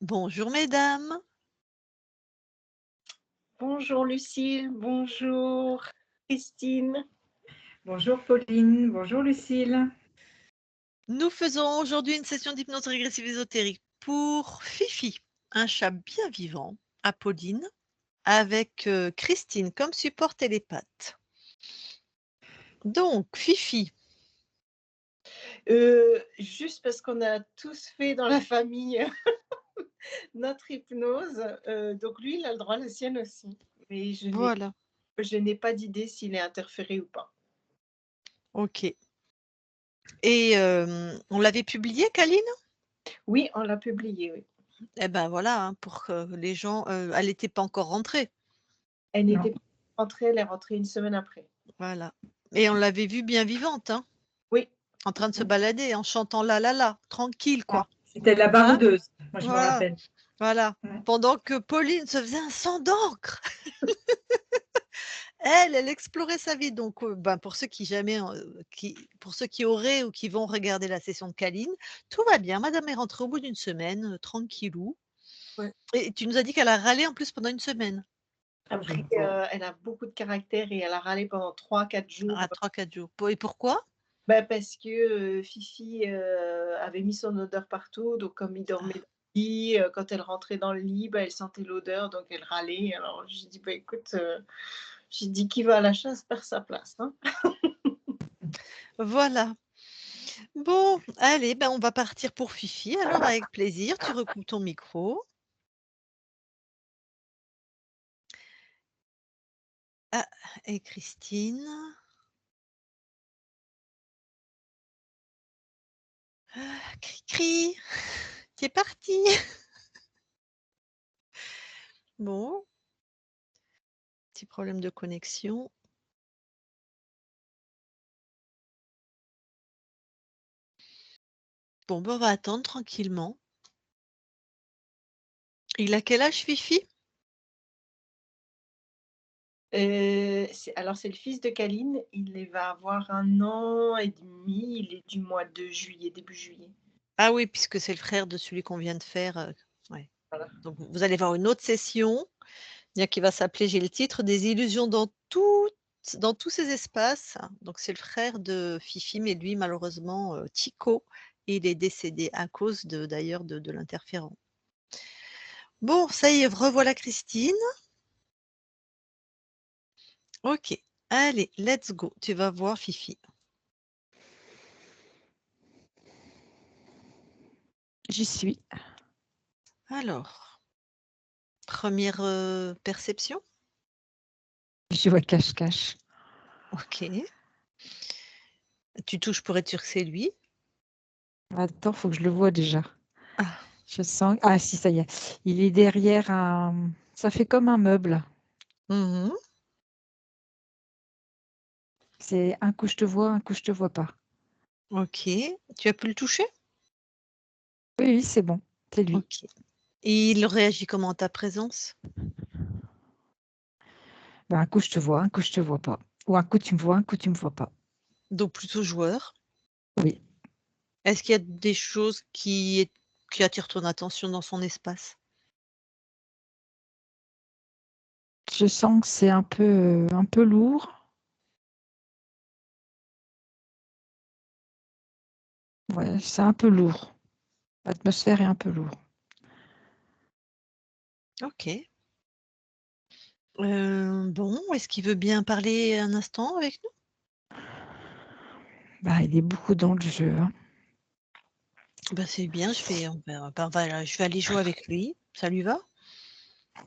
Bonjour mesdames, Bonjour Lucille, bonjour Christine. Bonjour Pauline, bonjour Lucille. nous faisons aujourd'hui une session d'hypnose régressive ésotérique pour Fifi, un chat bien vivant, Apolline, avec Christine comme support télépathe. Donc Fifi, Juste parce qu'on a tous fait dans la famille notre hypnose, donc lui, il a le droit, la sienne aussi. Mais voilà, je n'ai pas d'idée s'il est interféré ou pas. ok. Et on l'avait publié, Kaline? Oui, on l'a publié, oui. Eh ben voilà, hein, pour que les gens, elle n'était pas encore rentrée, Elle Non. n'était pas rentrée, elle est rentrée une semaine après. voilà. Et on l'avait vue bien vivante, hein, Oui, en train de se balader, en chantant la, tranquille Ah, quoi. c'était la Hein? baroudeuse, moi je me Voilà. rappelle. Voilà, Ouais. pendant que Pauline se faisait un sang d'encre. Elle explorait sa vie donc ben, pour ceux qui jamais, pour ceux qui auraient ou qui vont regarder la session de Caline, tout va bien. Madame est rentrée au bout d'une semaine, tranquillou ouais. et tu nous as dit qu'elle a râlé en plus pendant une semaine? Après, elle a beaucoup de caractère et elle a râlé pendant 3-4 jours. Ah 3-4 jours. Et pourquoi? Bah, parce que, Fifi, avait mis son odeur partout, donc comme il dormait dans Ah, le lit, quand elle rentrait dans le lit, bah, elle sentait l'odeur, donc elle râlait. Alors j'ai dit: «Bah, écoute», j'ai dit: «Qui va à la chasse perd sa place, hein». voilà. Bon, allez, ben, on va partir pour Fifi alors avec plaisir. Tu recoupes ton micro. Ah et Christine. Ah, cri-cri, tu es partie. Bon. Petit problème de connexion. Bon, ben, on va attendre tranquillement. Il a quel âge Fifi? C'est le fils de Caline, va avoir 1 an et demi, il est du mois de juillet, début juillet. Ah oui, puisque c'est le frère de celui qu'on vient de faire, ouais. Voilà. Donc vous allez voir une autre session, bien qui va s'appeler, j'ai le titre: «Des illusions dans tous ces espaces». Donc c'est le frère de Fifi, mais lui malheureusement, Chico, il est décédé à cause d'ailleurs de l'interférent. Bon, ça y est, revoilà Christine. OK, allez, let's go. Tu vas voir Fifi. J'y suis. Alors, première perception? Je vois cache-cache. OK. Tu touches pour être sûr que c'est lui? Attends, faut que je le voie déjà. Ah. Je sens. Ah si, ça y est. Il est derrière un. Ça fait comme un meuble. Mmh. C'est un coup je te vois, un coup je te vois pas. OK. Tu as pu le toucher? Oui, oui, c'est bon. C'est lui. OK. Et il réagit comment à ta présence? Ben, un coup je te vois, un coup je te vois pas. Ou un coup tu me vois, un coup tu me vois pas. Donc plutôt joueur. Oui. Est-ce qu'il y a des choses qui attirent ton attention dans son espace? Je sens que c'est un peu lourd. Ouais, c'est un peu lourd. L'atmosphère est un peu lourde. OK. Bon, est-ce qu'il veut bien parler un instant avec nous? Bah, il est beaucoup dans le jeu, hein. Bah, c'est bien, je vais aller jouer avec lui. Ça lui va?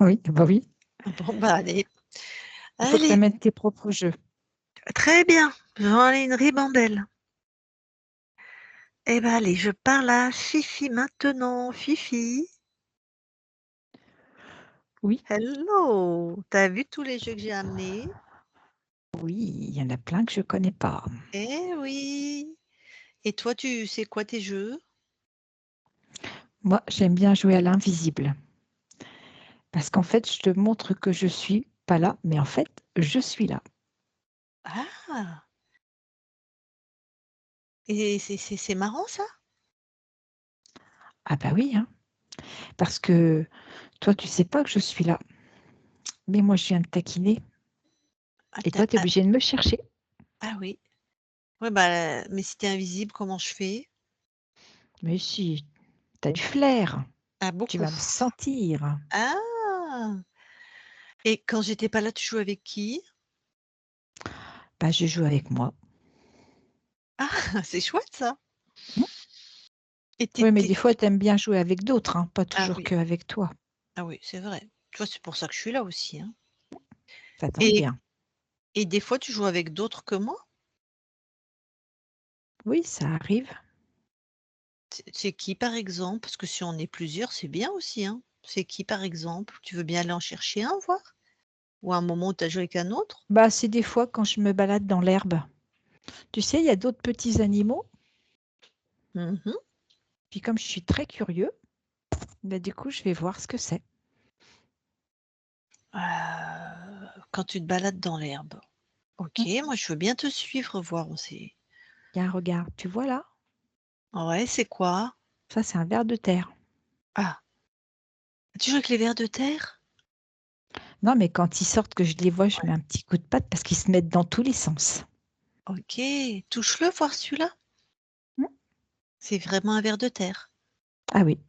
Oui, bah oui. Bon, bah, allez. Il faut que tu Allez, amènes tes propres jeux. très bien. J'en ai une ribambelle. Eh ben, allez, je parle à Fifi maintenant. Fifi, Oui, hello! T'as vu tous les jeux que j'ai amenés? oui, il y en a plein que je connais pas. Eh oui! Et toi, tu sais quoi tes jeux? Moi, j'aime bien jouer à l'invisible. Parce qu'en fait, je te montre que je suis pas là, mais en fait, je suis là. Ah! Et c'est marrant ça? Ah bah oui, hein. Parce que toi, tu sais pas que je suis là. Mais moi, je viens de taquiner. Ah, Et toi, tu es obligé de me chercher. oui. Ouais, bah, mais si t'es invisible, comment je fais? Mais si, tu as du flair. Ah, Tu beaucoup. vas me sentir. Ah! Et quand j'étais pas là, tu jouais avec qui? Bah, je joue avec moi. Ah, c'est chouette ça. Mm. Et Oui, mais t'étais des fois, tu aimes bien jouer avec d'autres, hein, pas ah toujours oui, qu'avec toi. ah oui, c'est vrai. Tu vois, c'est pour ça que je suis là aussi, hein. Ça tombe Et bien. et des fois, tu joues avec d'autres que moi? Oui, ça arrive. C'est qui, par exemple? Parce que si on est plusieurs, c'est bien aussi, hein. C'est qui, par exemple? Tu veux bien aller en chercher un, voir? Ou à un moment où tu as joué avec un autre? Bah, c'est des fois quand je me balade dans l'herbe. Tu sais, il y a d'autres petits animaux. Mmh. Puis comme je suis très curieux, bah, du coup, je vais voir ce que c'est. Quand tu te balades dans l'herbe. OK, Mm. moi je veux bien te suivre, voir aussi. Tiens, regarde, tu vois là? Ouais, c'est quoi? Ça, c'est un ver de terre. Ah, tu joues avec les vers de terre? Non, mais quand ils sortent, que je les vois, je Ouais. mets un petit coup de patte parce qu'ils se mettent dans tous les sens. OK, touche-le, voir celui-là. Mm. C'est vraiment un ver de terre? Ah oui,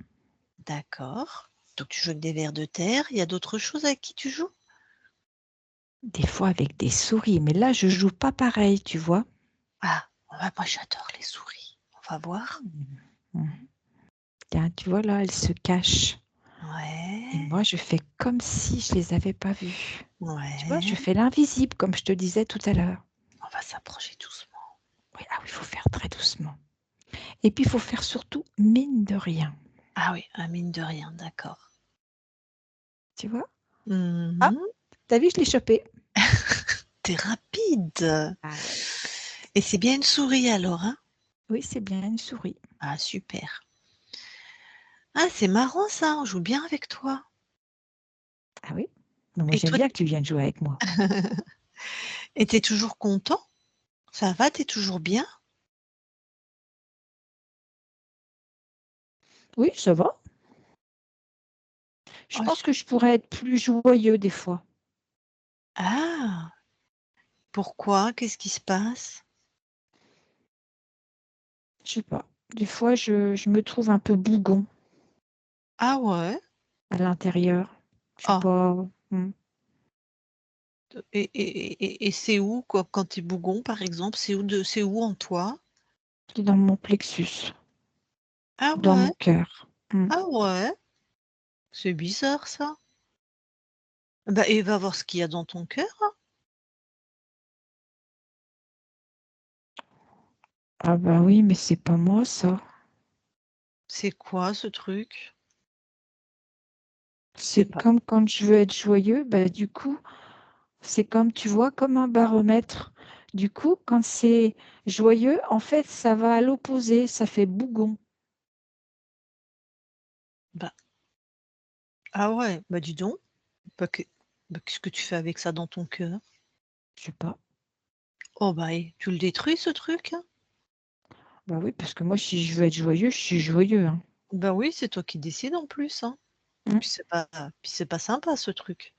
D'accord. Donc tu joues avec des vers de terre. Il y a d'autres choses avec qui tu joues? des fois avec des souris, mais là, je joue pas pareil, tu vois? Ah, bah, moi j'adore les souris. On va voir. Mm. Tiens, tu vois là, elles se cachent. Et Ouais, moi, je fais comme si je les avais pas vues. Tu vois, je ouais. fais l'invisible, comme je te disais tout à l'heure. On va s'approcher doucement. Oui, ah oui, il faut faire très doucement. Et puis, il faut faire surtout mine de rien. Ah oui, ah mine de rien, d'accord. Tu vois? Ah, Mmh. t'as vu, je l'ai chopé. Tu rapide. Ah ouais. Et c'est bien une souris alors, hein? Oui, c'est bien une souris. Ah super. Ah, c'est marrant ça, on joue bien avec toi. Ah oui? Mais moi, Et j'aime toi bien que tu viennes jouer avec moi. et tu toujours content? Ça va, tu toujours bien? Oui, ça va. Je Oh pense su que je pourrais être plus joyeux des fois. ah! Pourquoi? Qu'est-ce qui se passe? Je sais pas. Des fois, je me trouve un peu bougon Ah ouais? à l'intérieur. Je sais Ah, pas. Hmm. et c'est où quoi quand tu es bougon par exemple? C'est où en toi? C'est dans mon plexus, Ah dans ouais? mon cœur. Hmm. Ah ouais? C'est bizarre ça. Bah et va voir ce qu'il y a dans ton cœur, hein. Ah bah oui, mais c'est pas moi ça. C'est quoi ce truc? C'est C'est pas comme quand je veux être joyeux, bah du coup, c'est comme, tu vois, comme un baromètre. Du coup, quand c'est joyeux, en fait, ça va à l'opposé, ça fait bougon. bah ah ouais, bah dis donc. Bah qu'est-ce que tu fais avec ça dans ton cœur? Je sais pas. Oh bah et tu le détruis ce truc, hein? Bah oui, parce que moi, si je veux être joyeux, je suis joyeux, hein. Bah oui, c'est toi qui décides en plus, hein. Mm. Puis c'est pas sympa ce truc.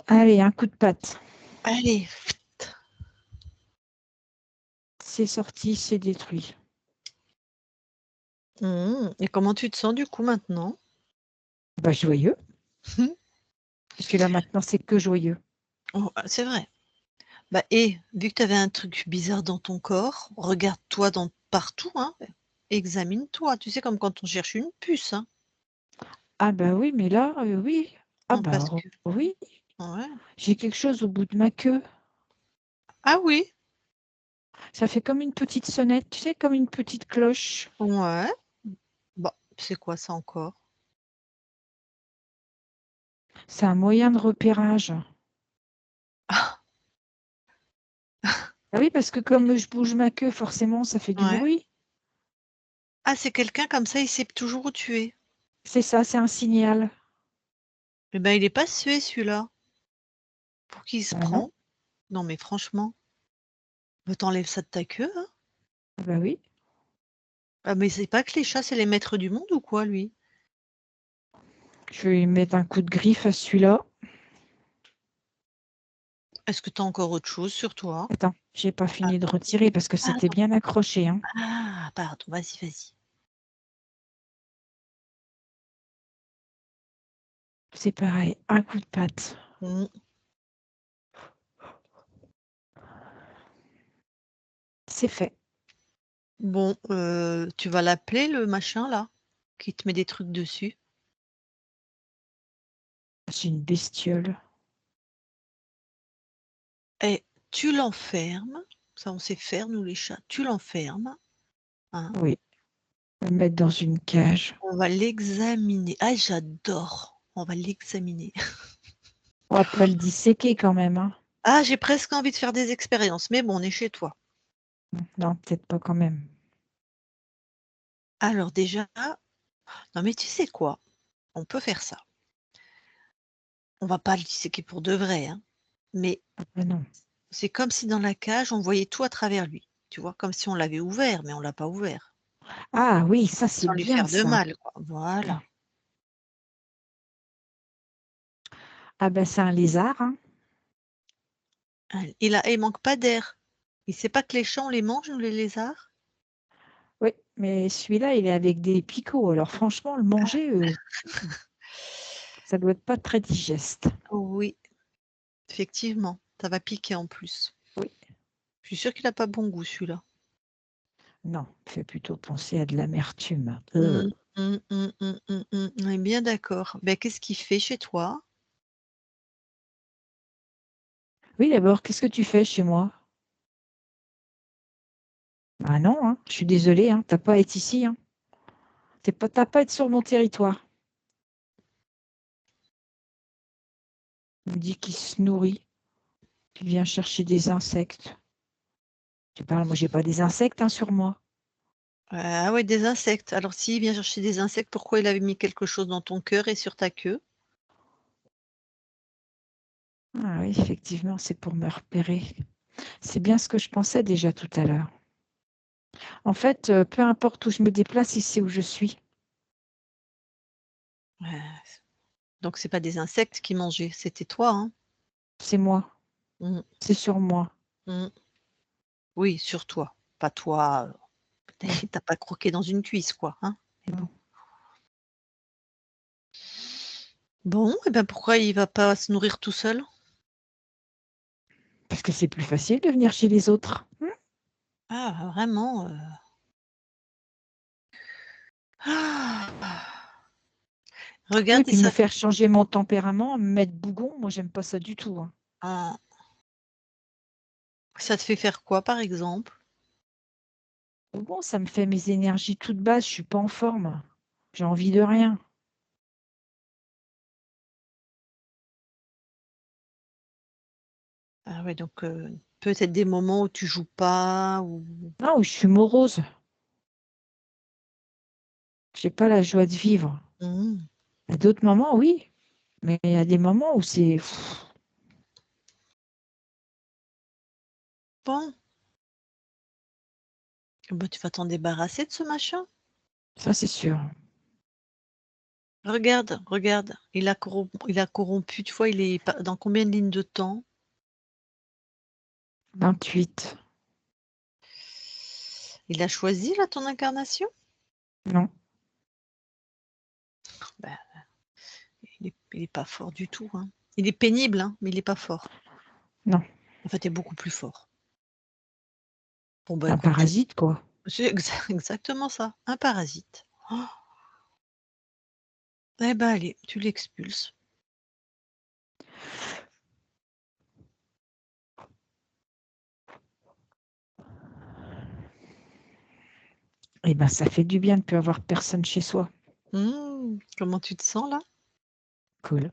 Allez, un coup de patte. Allez. C'est sorti, c'est détruit. Et comment tu te sens du coup maintenant? Bah joyeux, parce que là maintenant, c'est que joyeux. Oh, ah, c'est vrai. Bah et vu que tu avais un truc bizarre dans ton corps, regarde-toi dans partout, hein. Examine-toi, tu sais comme quand on cherche une puce, hein. Ah bah oui, mais là, oui. Ah Parce bah que oui, ouais. j'ai quelque chose au bout de ma queue. Ah oui? Ça fait comme une petite sonnette, tu sais, comme une petite cloche. Ouais. Bah, c'est quoi ça encore? C'est un moyen de repérage. Ah oui, parce que comme je bouge ma queue, forcément, ça fait du Ouais. bruit. Ah, c'est quelqu'un comme ça, il sait toujours où tu es. C'est ça, c'est un signal. Eh ben, il est pas sué celui-là. Pour qui il se Ah non, prend? Non mais franchement, bah, tu enlèves ça de ta queue, hein. bah oui. Ah, mais c'est pas que les chats, c'est les maîtres du monde ou quoi, lui? Je vais lui mettre un coup de griffe à celui-là. Est-ce que tu as encore autre chose sur toi? Attends, j'ai pas Ah, fini de retirer parce que c'était pardon. bien accroché, hein. Ah, pardon, vas-y, vas-y. C'est pareil, un coup de patte. Mmh. C'est fait. Bon, tu vas l'appeler le machin là, qui te met des trucs dessus? C'est une bestiole. Et tu l'enfermes, ça on sait faire nous les chats, tu l'enfermes, hein, Oui, le mettre dans une cage. on va l'examiner. Ah j'adore, on va l'examiner. On va pas le disséquer quand même, hein. Ah j'ai presque envie de faire des expériences, mais bon, on est chez toi. Non, peut-être pas quand même. Alors déjà non mais tu sais quoi? On peut faire ça. On va pas le disséquer pour de vrai, hein, mais Ah bah non. c'est comme si dans la cage, on voyait tout à travers lui, tu vois? Comme si on l'avait ouvert, mais on l'a pas ouvert. Ah oui, ça c'est Sans lui bien faire de ça. mal, quoi. Voilà. Ah ben c'est un lézard, hein. Il manque pas d'air. Il sait pas que les chats, on les mange, nous, les lézards? Oui, mais celui-là, il est avec des picots. Alors franchement, le manger, ça doit être pas très digeste. Oui, effectivement, ça va piquer en plus. Oui. Je suis sûre qu'il a pas bon goût celui-là. Non, fait plutôt penser à de l'amertume. Mmh, mmh, mmh, mmh, mmh, mmh. On est bien d'accord. Ben, qu'est-ce qu'il fait chez toi? Oui, d'abord, qu'est-ce que tu fais chez moi? Ah non, hein, je suis désolée, hein, tu pas à être ici, hein. Tu pas à être sur mon territoire. Il me dit qu'il se nourrit, qu'il vient chercher des insectes. Tu parles, moi j'ai pas des insectes, hein, sur moi. Ah ouais, des insectes. Alors s'il vient chercher des insectes, pourquoi il avait mis quelque chose dans ton cœur et sur ta queue? Ah oui, effectivement, c'est pour me repérer. C'est bien ce que je pensais déjà tout à l'heure. En fait, peu importe où je me déplace, il sait où je suis. Donc c'est pas des insectes qu'il mangeait, c'était toi, hein? C'est moi, Mmh, c'est sur moi. mmh. Oui, sur toi, pas toi, Non, tu pas croqué dans une cuisse quoi, hein? Mais bon. non. Bon et ben, pourquoi il va pas se nourrir tout seul? Parce que c'est plus facile de venir chez les autres. Ah vraiment, ah! Oui, Regarde et puis me ça faire changer mon tempérament, me mettre bougon, moi j'aime pas ça du tout, hein. ah, ça te fait faire quoi par exemple? Bougon, ça me fait mes énergies toutes basses, je suis pas en forme. J'ai envie de rien. Ah ouais donc peut-être des moments où tu joues pas ou Non, je suis morose. J'ai pas la joie de vivre. mmh, À d'autres moments, oui, mais il y a des moments où c'est bon, bah, tu vas t'en débarrasser de ce machin. ça c'est sûr. Regarde, regarde, il a corrompu, tu vois, il est pas dans combien de lignes de temps? 28. Il a choisi là ton incarnation? Non, Bah, il est pas fort du tout, hein. Il est pénible, hein, mais il est pas fort. non, En fait, tu es beaucoup plus fort. Bon, bah, un écoute, parasite quoi. c'est exactement ça, un parasite. Oh, eh ben, allez, tu l'expulses. Eh ben, ça fait du bien de ne plus avoir personne chez soi. Mmh, comment tu te sens là? Cool.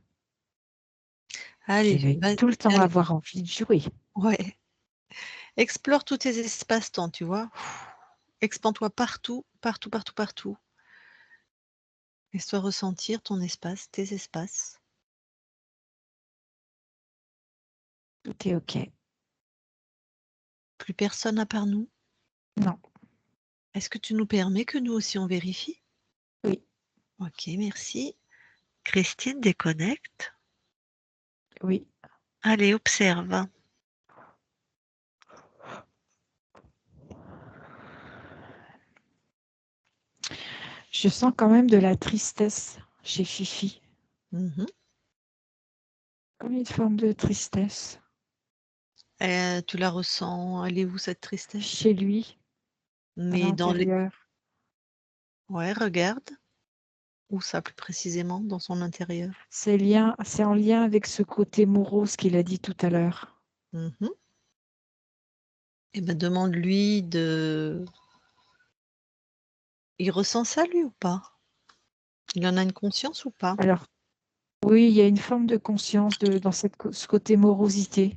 Je Allez, vais vas-y, tout le temps allez, avoir envie de jouer. ouais. Explore tous tes espaces-temps, tu vois? Expand-toi partout, partout, partout, partout. Laisse-toi ressentir ton espace, tes espaces. Tout est OK. Plus personne à part nous. Non, Est-ce que tu nous permets que nous aussi on vérifie? Oui, Ok, merci. Christine déconnecte. oui. Allez, observe. Je sens quand même de la tristesse chez Fifi, Mhm. comme une forme de tristesse Tu la ressens, elle est où cette tristesse? chez lui, à Mais dans les... l'intérieur. Ouais, regarde. Où ça plus précisément dans son intérieur? C'est en lien avec ce côté morose qu'il a dit tout à l'heure. Mhm. Eh ben demande-lui de... Il ressent ça lui ou pas? Il en a une conscience ou pas? Alors, oui, il y a une forme de conscience dans ce côté morosité.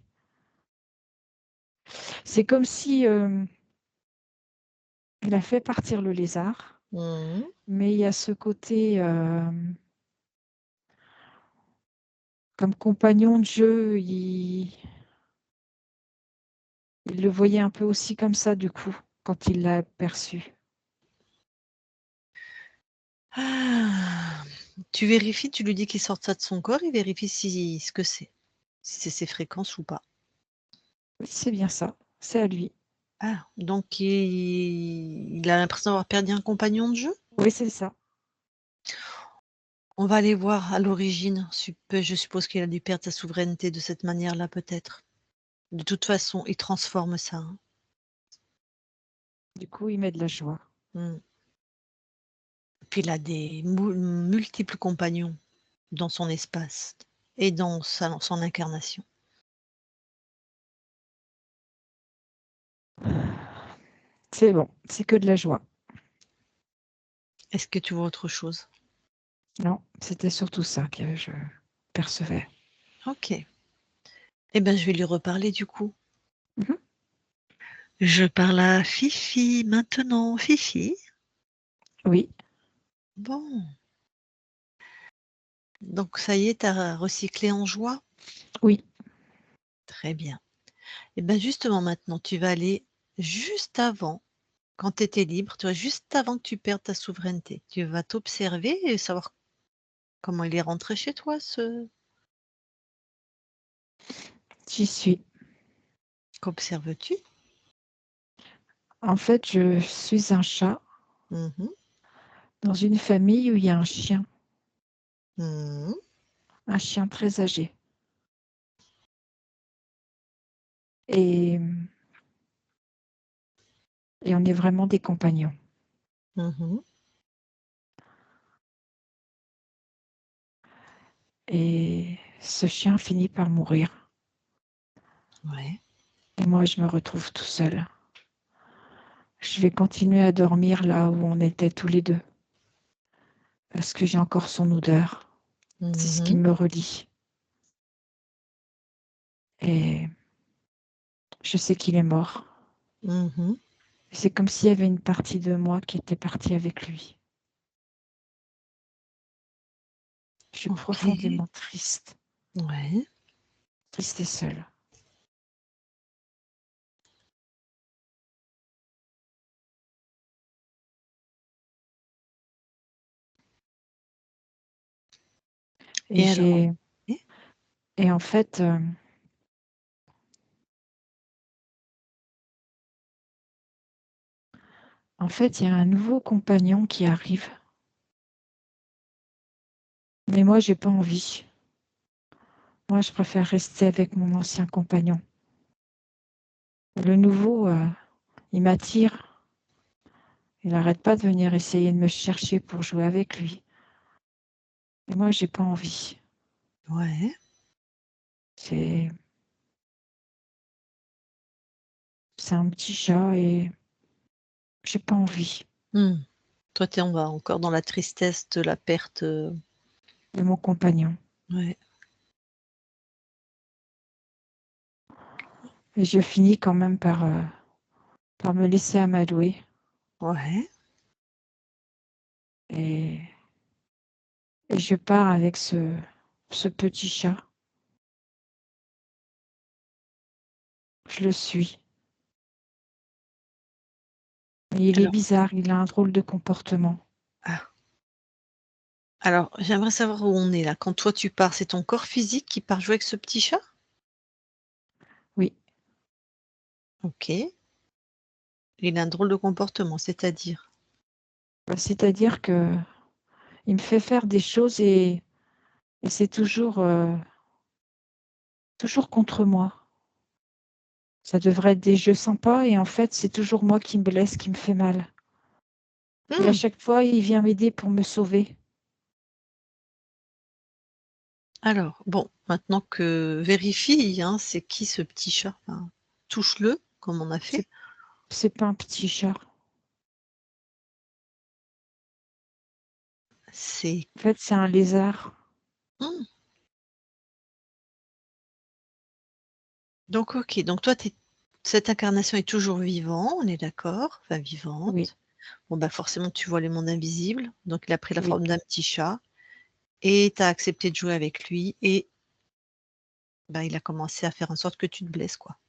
C'est comme si il a fait partir le lézard, Mhm. mais il y a ce côté comme compagnon de jeu, il le voyait un peu aussi comme ça du coup, quand il l'a aperçu. Ah. Tu vérifies, tu lui dis qu'il sorte ça de son corps, il vérifie ce que c'est, si c'est ses fréquences ou pas. Oui, c'est bien ça, c'est à lui. Ah, donc il a l'impression d'avoir perdu un compagnon de jeu? Oui, c'est ça. On va aller voir à l'origine. Je suppose qu'il a dû perdre sa souveraineté de cette manière-là, peut-être. De toute façon, il transforme ça, hein. Du coup, il met de la joie. Mm. Puis il a des multiples compagnons dans son espace et dans son incarnation. C'est bon, c'est que de la joie. Est-ce que tu vois autre chose? Non, c'était surtout ça que je percevais. Ok. Eh ben, je vais lui reparler du coup. Mhm. Je parle à Fifi maintenant. Fifi. Oui, Bon. Donc ça y est, t'as recyclé en joie? oui. Très bien. Et bien justement maintenant, tu vas aller juste avant, quand tu étais libre, tu vois, juste avant que tu perdes ta souveraineté. Tu vas t'observer et savoir comment il est rentré chez toi, ce... J'y suis. Qu'observes-tu? En fait, je suis un chat Mhm. dans une famille où il y a Mhm. un chien très âgé. Et, et on est vraiment des compagnons. Mhm. Et ce chien finit par mourir. Ouais. Et moi, je me retrouve tout seul. Je vais continuer à dormir là où on était tous les deux. Parce que j'ai encore son odeur. C'est ce qui Mhm. me relie. Et je sais qu'il est mort. Mhm. C'est comme s'il y avait une partie de moi qui était partie avec lui. Je suis Ok. profondément triste, Ouais. triste et seule. Et Et alors? j'ai Eh. et en fait, il y a un nouveau compagnon qui arrive. Mais moi, j'ai pas envie. Moi, je préfère rester avec mon ancien compagnon. Le nouveau, il m'attire. Il n'arrête pas de venir essayer de me chercher pour jouer avec lui. Et moi, j'ai pas envie. Ouais. C'est c'est un petit chat et j'ai pas envie Hmm. Toi, on va encore dans la tristesse de la perte. de mon compagnon. Ouais. Et je finis quand même par me laisser amadouer. Ouais. Et, et je pars avec ce petit chat. Je le suis. Et il est Alors, bizarre, il a un drôle de comportement. ah, alors, j'aimerais savoir où on est là. Quand toi tu pars, c'est ton corps physique qui part jouer avec ce petit chat? Oui, OK. Il a un drôle de comportement, c'est-à-dire? bah, c'est-à-dire que il me fait faire des choses et c'est toujours contre moi. Ça devrait être des jeux sympas et en fait, c'est toujours moi qui me blesse, qui me fait mal. Et à Mmh. chaque fois, il vient m'aider pour me sauver. Alors, bon, maintenant que vérifie, hein, c'est qui ce petit chat? Enfin, touche-le, comme on a C'est fait. c'est pas un petit chat. C'est En fait, c'est un lézard. mmh, donc OK, donc toi, cette incarnation est toujours vivant, on est d'accord? Enfin Oui, vivante. Bon, bah, forcément, tu vois les mondes invisibles, donc il a pris la oui, forme d'un petit chat et tu as accepté de jouer avec lui et bah, il a commencé à faire en sorte que tu te blesses, quoi.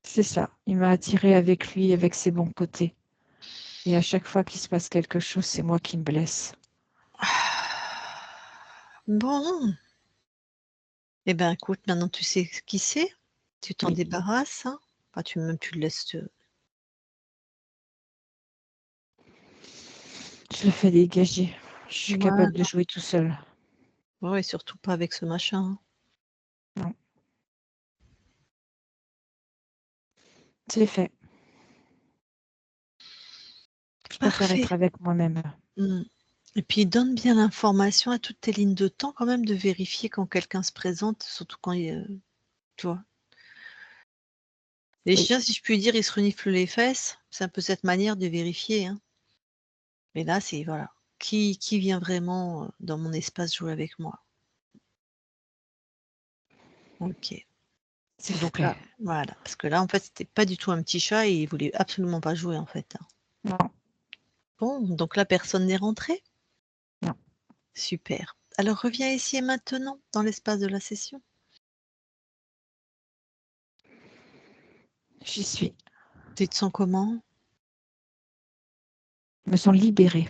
c'est ça. Il m'a attirée avec lui, avec ses bons côtés. Et à chaque fois qu'il se passe quelque chose, c'est moi qui me blesse. Bon, eh ben, écoute, maintenant tu sais qui c'est, tu t'en Oui, débarrasses, hein. Enfin, tu le laisses te je le fais dégager. Je suis voilà. capable de jouer tout seul. Ouais, surtout pas avec ce machin, hein. Non, c'est fait. Je préfère Parfait. être avec moi-même. Mmh. Et puis donne bien l'information à toutes tes lignes de temps quand même de vérifier quand quelqu'un se présente, surtout quand tu vois? Les Oui, chiens, si je puis dire, ils se reniflent les fesses, c'est un peu cette manière de vérifier, hein. Mais là, c'est voilà, qui vient vraiment, dans mon espace jouer avec moi? OK. c'est Donc fait. là voilà, parce que là, en fait, c'était pas du tout un petit chat et il voulait absolument pas jouer, en fait, hein. Non, Bon, donc là, personne n'est rentré? non, Super. Alors reviens ici et maintenant, dans l'espace de la session. j'y suis. Tu te sens comment? Je me sens libérée.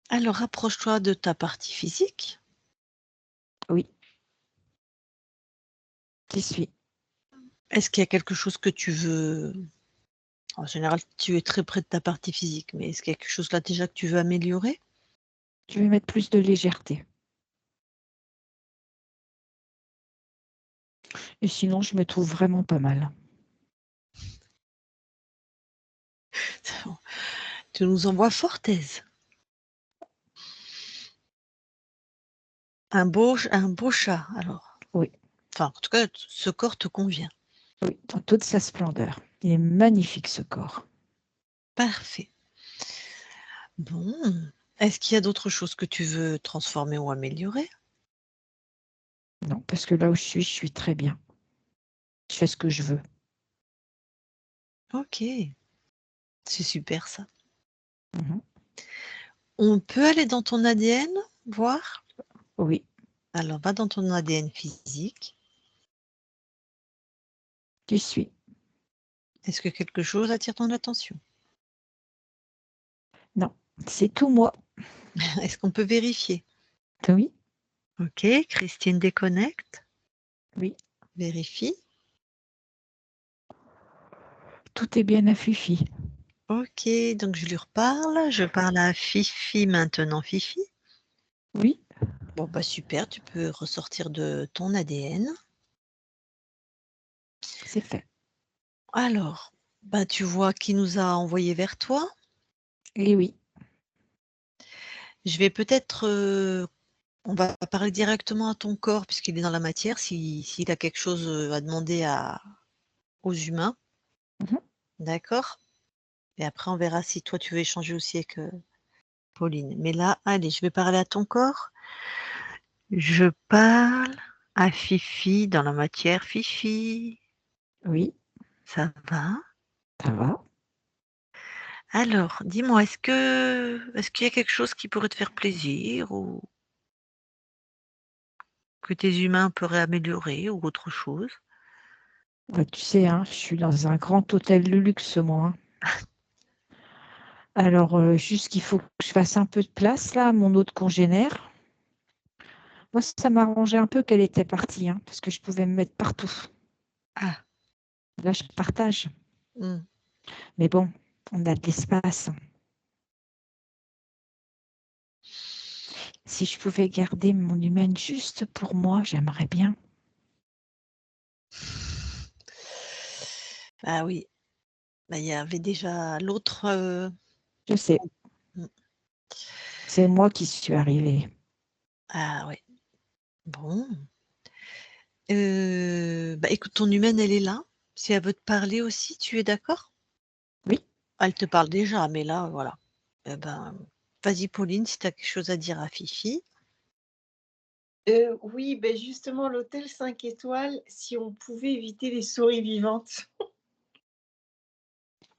Alors rapproche-toi de ta partie physique. Oui, j'y suis. Est-ce qu'il y a quelque chose que tu veux en général, tu es très près de ta partie physique, mais est-ce qu'il y a quelque chose là déjà que tu veux améliorer? Je vais mettre plus de légèreté. Et sinon, je me trouve vraiment pas mal. Tu nous envoies Fortez. Un beau chat alors. Oui, Enfin, en tout cas, ce corps te convient. oui, dans toute sa splendeur. Il est magnifique ce corps. Parfait. Bon, est-ce qu'il y a d'autres choses que tu veux transformer ou améliorer? Non, parce que là où je suis très bien. Je fais ce que je veux. OK, c'est super ça. Mhm. On peut aller dans ton ADN, voir? Oui, Alors va dans ton ADN physique. j'y suis. Est-ce que quelque chose attire ton attention? Non, c'est tout moi. Est-ce qu'on peut vérifier? Oui, OK, Christine déconnecte, oui, vérifie. tout est bien à Fifi. OK, donc je lui reparle. Je parle à Fifi maintenant. Fifi? Oui, Bon, bah super, tu peux ressortir de ton ADN. c'est fait. Alors, bah tu vois qui nous a envoyé vers toi. Et oui, Je vais peut-être, on va parler directement à ton corps puisqu'il est dans la matière, s'il a quelque chose, à demander aux humains, mhm, d'accord? Et après on verra si toi tu veux échanger aussi avec, Pauline. Mais là, allez, je vais parler à ton corps. Je parle à Fifi dans la matière. Fifi, oui, ça va? ça va. Alors, dis-moi, est-ce qu'il y a quelque chose qui pourrait te faire plaisir ou que tes humains pourraient améliorer ou autre chose? Tu sais, hein, je suis dans un grand hôtel de luxe, moi, hein. Alors, juste qu'il faut que je fasse un peu de place là à mon autre congénère. Moi, ça m'arrangeait un peu qu'elle était partie, hein, parce que je pouvais me mettre partout. Ah, Là, je partage. mmh. Mais bon, on a de l'espace. Si je pouvais garder mon humaine juste pour moi, j'aimerais bien. Ah oui, bah, il y avait déjà l'autre, Je sais, mmh. c'est moi qui suis arrivée. Ah ouais, bon. Bah, écoute, ton humaine, elle est là. Si elle veut te parler aussi, tu es d'accord? Oui, Elle te parle déjà, mais là, voilà. Eh ben, vas-y Pauline, si tu as quelque chose à dire à Fifi. Oui, ben justement, l'hôtel 5 étoiles, si on pouvait éviter les souris vivantes.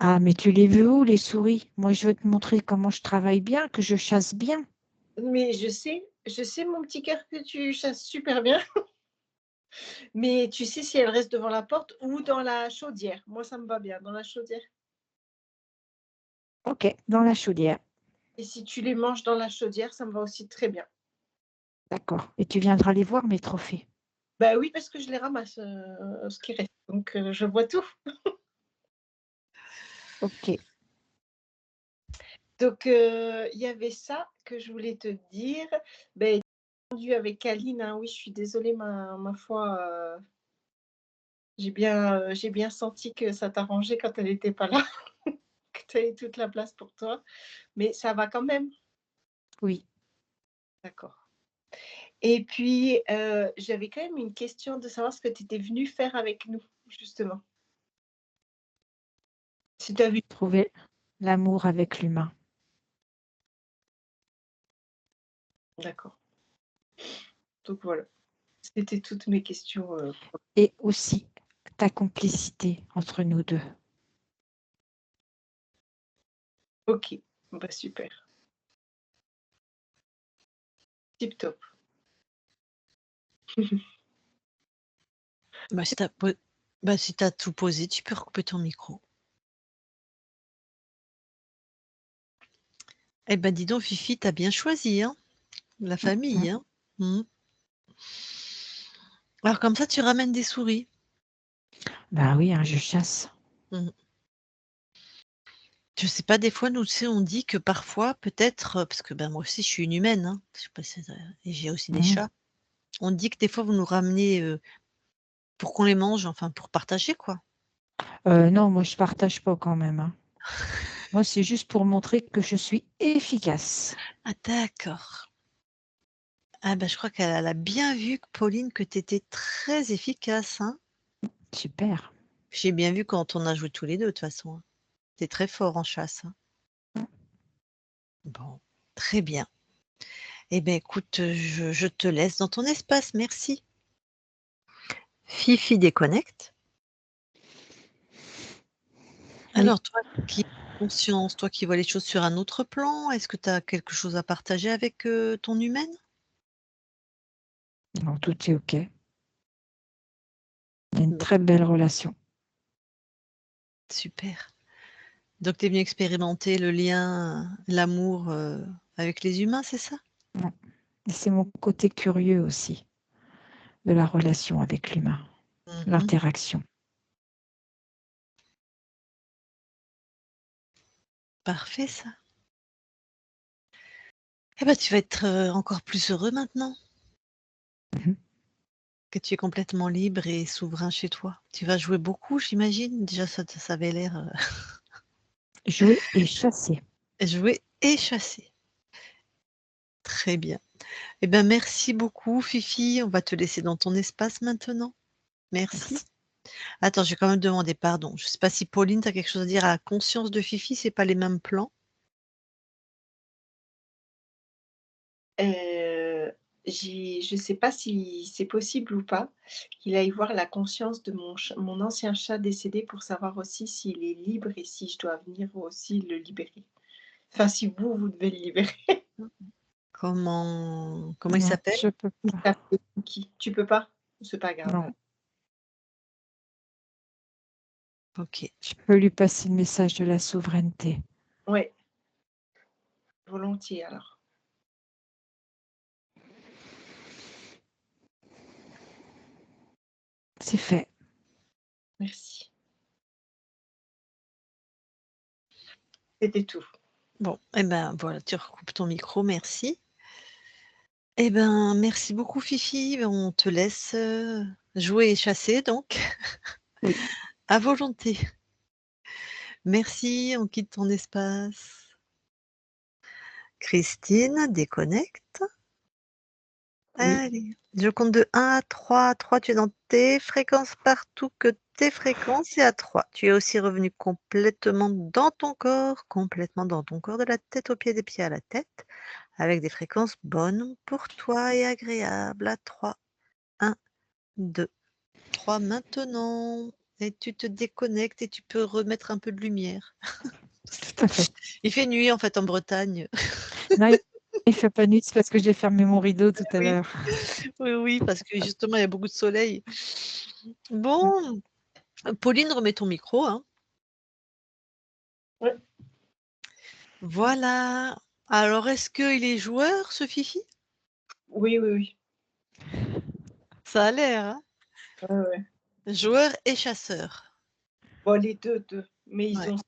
ah, mais tu les veux où, les souris? Moi, je veux te montrer comment je travaille bien, que je chasse bien. Mais je sais mon petit cœur que tu chasses super bien, mais tu sais si elles restent devant la porte ou dans la chaudière. Moi, ça me va bien, dans la chaudière. Ok, dans la chaudière. Et si tu les manges dans la chaudière, ça me va aussi très bien. D'accord. Et tu viendras les voir, mes trophées. Bah oui, parce que je les ramasse, ce qui reste, donc je vois tout. Ok. Donc il y avait ça que je voulais te dire. Beh, entendu avec Aline, hein, oui, je suis désolée, ma foi, j'ai bien senti que ça t'arrangeait quand elle était pas là, que tu avais toute la place pour toi, mais ça va quand même? Oui. D'accord. Et puis, j'avais quand même une question de savoir ce que tu étais venue faire avec nous, justement. Si tu as vu Trouver l'amour avec l'humain. d'accord. Donc voilà, c'était toutes mes questions, Et aussi ta complicité entre nous deux. OK, bah, super, tip top. Bah, si tu tout posé, tu peux recouper ton micro. Eh ben, dis donc Fifi, tu as bien choisi, hein, la Mm. famille, hein. Mmh. Alors comme ça, tu ramènes des souris. Bah oui, hein, je chasse. Mmh. Je sais pas, des fois, nous, tu sais, on dit que parfois, peut-être, parce que, ben, moi aussi, je suis une humaine, hein, je sais pas si et j'ai aussi des Mm. chats. On dit que des fois, vous nous ramenez, pour qu'on les mange, enfin, pour partager, quoi. Non, moi je partage pas quand même, hein. Moi, c'est juste pour montrer que je suis efficace. Ah d'accord. Ah bah, je crois qu'elle a bien vu, Pauline, que tu étais très efficace, hein. Super. J'ai bien vu quand on a joué tous les 2 de toute façon, hein. Tu es très fort en chasse, hein. Bon, très bien. Eh ben, écoute, je te laisse dans ton espace, merci. Fifi déconnecte. Oui. Alors toi qui as conscience, toi qui vois les choses sur un autre plan, est-ce que tu as quelque chose à partager avec, ton humaine? Non, tout est OK. Il y a une Bon, très belle relation. super. Donc tu es venue expérimenter le lien, l'amour, avec les humains, c'est ça? Mm. Et c'est mon côté curieux aussi de la relation avec l'humain, Mmh. l'interaction. Parfait ça. Eh ben, tu vas être, encore plus heureux maintenant Mhm. que tu es complètement libre et souverain chez toi. Tu vas jouer beaucoup, j'imagine? Déjà ça avait l'air, Jouer et chasser. jouer et chasser. Très bien. Eh ben, merci beaucoup Fifi, on va te laisser dans ton espace maintenant. Merci. Merci. Attends, je vais quand même demander pardon. Je sais pas si Pauline, tu as quelque chose à dire à la conscience de Fifi? C'est pas les mêmes plans? Heu, je sais pas si c'est possible ou pas qu'il aille voir la conscience de mon ancien chat décédé pour savoir aussi s'il est libre et si je dois venir aussi le libérer. Enfin, si vous, vous devez le libérer. Comment il Non, s'appelle? je peux Il pas. s'appelle Cookie. Tu peux pas? C'est pas grave. Non. OK. Je peux lui passer le message de la souveraineté. Ouais, volontiers alors. C'est fait. Merci. C'était tout. Bon, eh ben, voilà, tu recoupes ton micro, merci. Eh ben, merci beaucoup Fifi, on te laisse, jouer et chasser donc, Oui. à volonté. Merci, on quitte ton espace. Christine, déconnecte. Oui. Allez, je compte de 1 à 3. 3, tu es dans tes fréquences partout que tes fréquences et à 3, tu es aussi revenu complètement dans ton corps, de la tête aux pieds, des pieds à la tête, avec des fréquences bonnes pour toi et agréables. À 3, 1, 2, 3 maintenant et tu te déconnectes et tu peux remettre un peu de lumière. Tout à fait. Il fait nuit en fait en Bretagne. Non, il fait pas nuit, c'est parce que j'ai fermé mon rideau tout à Oui. l'heure. Oui, oui, parce que justement il y a beaucoup de soleil. Bon, Pauline, remets ton micro, hein. Ouais. Voilà. Alors est-ce qu'il est joueur ce Fifi? Oui, oui, oui. Ça a l'air, hein? Ouais, ouais. Joueur et chasseur. Bon, les deux, mais ils Ouais. ont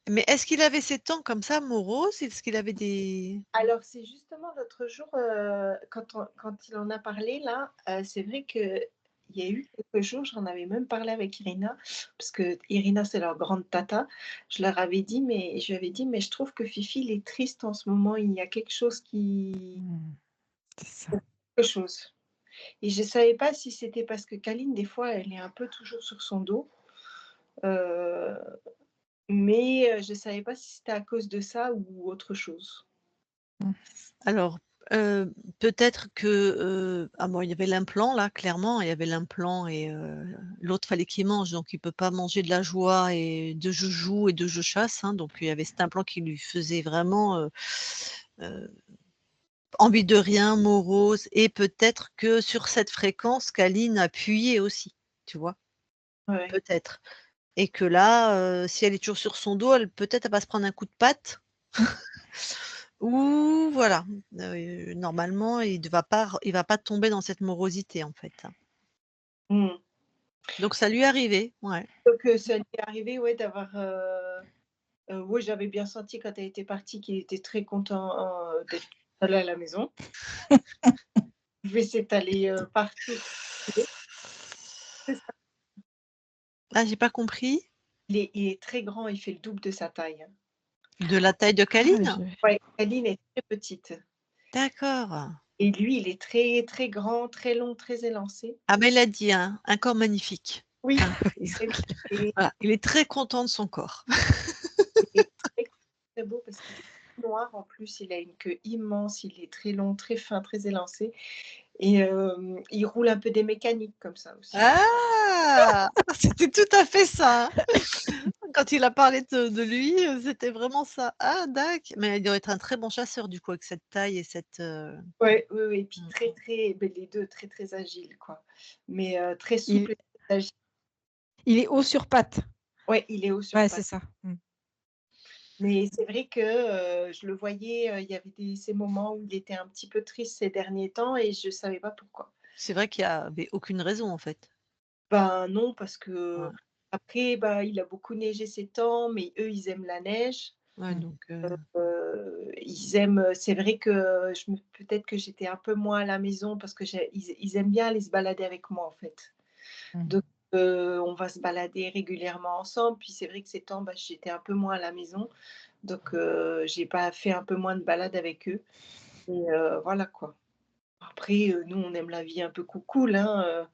Mais est-ce qu'il avait ses temps comme ça moroses? Est-ce qu'il avait des alors c'est justement l'autre jour, quand il en a parlé là, c'est vrai qu'il y a eu quelques jours, j'en avais même parlé avec Irina, parce que Irina, c'est leur grande tata. Je lui avais dit: «Mais je trouve que Fifi, il est triste en ce moment, il y a quelque chose qui C'est ça. quelque chose». Et je savais pas si c'était parce que Caline, des fois, elle est un peu toujours sur son dos, heu, mais je savais pas si c'était à cause de ça ou autre chose. alors, peut-être que, ah bon, il y avait l'implant là, clairement, il y avait l'implant et l'autre fallait qu'il mange, donc il peut pas manger de la joie et de je joue et de je chasse, hein, donc il y avait cet implant qui lui faisait vraiment, heu, envie de rien, morose et peut-être que sur cette fréquence, Caline appuyait aussi, tu vois? Ouais. Peut-être et que là, si elle est toujours sur son dos, elle va se prendre un coup de patte ou voilà, normalement, il va pas tomber dans cette morosité, en fait. Mmh. Donc ça lui est arrivé, ouais. Donc ça lui est arrivé, ouais, d'avoir, ouais, j'avais bien senti quand elle était partie qu'il était très content, d'être allé à la maison. Il pouvait s'étaler, partout. C'est ça. Ah, j'ai pas compris. Il est très grand, il fait le double de sa taille. De la taille de Ah, Caline? Ouais, Caline est très petite D'accord. et lui, il est très, très grand, très long, très élancé. Ah mais il a dit, hein, un corps magnifique, Oui, hein. c'est vrai et Voilà, il est très content de son corps. il est très, très beau parce qu'il est noir en plus, il a une queue immense, il est très long, très fin, très élancé et il roule un peu des mécaniques comme ça aussi. Ah! C'était tout à fait ça, hein. Quand il a parlé de lui, c'était vraiment ça. Ah dac! Mais il doit être un très bon chasseur du coup avec cette taille et cette, Ouais, oui, oui et puis mmh. très, très beh, les 2 très, très agiles quoi. Mais très Il souple et très agile. il est haut sur pattes. Ouais, il est haut sur Ouais, c'est pattes. ça. Mais c'est vrai que, je le voyais, il y avait ces moments où il était un petit peu triste ces derniers temps et je savais pas pourquoi. C'est vrai qu'il y avait aucune raison en fait. Ben, non, parce Ouais, qu'après, bah, il a beaucoup neigé ces temps, mais eux, ils aiment la neige. ouais Mmh. donc Ils aiment, c'est vrai que peut-être que j'étais un peu moins à la maison parce que ils aiment bien aller se balader avec moi, en fait. Mmh. Donc on va se balader régulièrement ensemble. Puis c'est vrai que ces temps, bah, j'étais un peu moins à la maison. Donc j'ai pas fait un peu moins de balades avec eux et voilà, quoi. Après, nous, on aime la vie un peu coucoule, hein,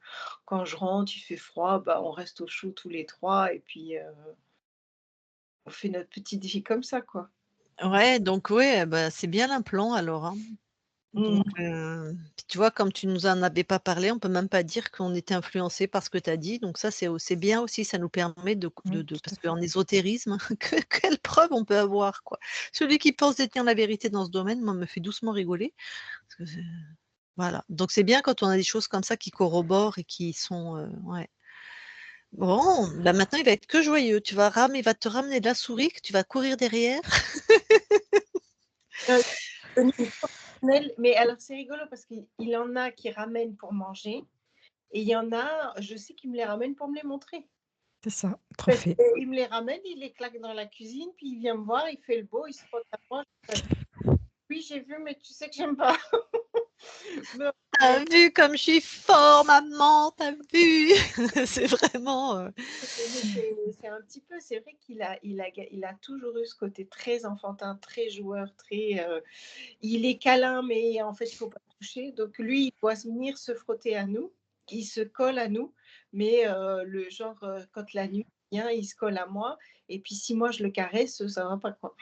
quand je rentre, il fait froid, bah, on reste au chaud tous les 3 et puis, on fait notre petite vie comme ça, quoi. ouais donc ouais, bah, c'est bien l'implant alors, hein. Donc Mmh. puis tu vois comme tu nous en avais pas parlé, on peut même pas dire qu'on était influencés par ce que tu as dit, donc ça c'est bien aussi, ça nous permet Oui, de tout à parce fait. qu'en ésotérisme, quelle preuve on peut avoir quoi? Celui qui pense détenir la vérité dans ce domaine, moi, me fait doucement rigoler, parce que c'est voilà, donc c'est bien quand on a des choses comme ça qui corroborent et qui sont, ouais. Bon, bah maintenant il va être que joyeux. Il va te ramener de la souris que tu vas courir derrière. Mais alors, c'est rigolo parce qu'il en a qui ramènent pour manger et il y en a, je sais qu'il me les ramène pour me les montrer. C'est ça, Parce trophée. qu'il me les ramène, il les claque dans la cuisine, puis il vient me voir, il fait le beau, il se frotte à moi. Je fais, oui, j'ai vu, mais tu sais que j'aime pas. Mais T'as vu comme je suis fort, maman, t'as vu? C'est vraiment. c'est un petit peu, c'est vrai qu'il a toujours eu ce côté très enfantin, très joueur, très. Il est câlin, mais en fait, il ne faut pas toucher. Donc, lui, il doit venir se frotter à nous. Il se colle à nous. Mais le genre, quand la nuit vient, il se colle à moi. Et puis, si moi, je le caresse, ça ne va pas, quoi.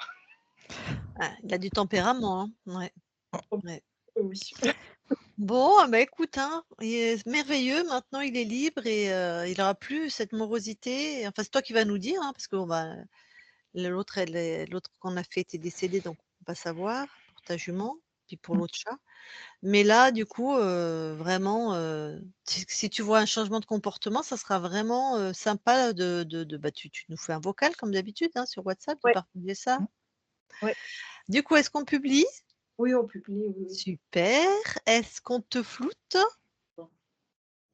Ah, il a du tempérament, hein. Ouais. Ouais. Oui. Bon, ah bah écoute, hein, il est merveilleux. Maintenant, il est libre et il n'aura plus cette morosité. Enfin, c'est toi qui vas nous dire, hein, parce que l'autre qu'on a fait était décédé, donc on va pas savoir pour ta jument, puis pour l'autre chat. Mais là, du coup, vraiment, si tu vois un changement de comportement, ça sera vraiment, sympa bah, tu nous fais un vocal comme d'habitude, hein, sur WhatsApp, de Ouais. partager ça. Ouais. Du coup, est-ce qu'on publie? Oui, on publie, oui. Super. Est-ce qu'on te floute? Bon.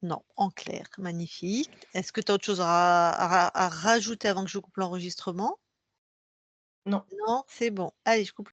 Non, en clair, magnifique. Est-ce que tu as autre chose à rajouter avant que je coupe l'enregistrement? Non. Non, c'est bon. Allez, je coupe.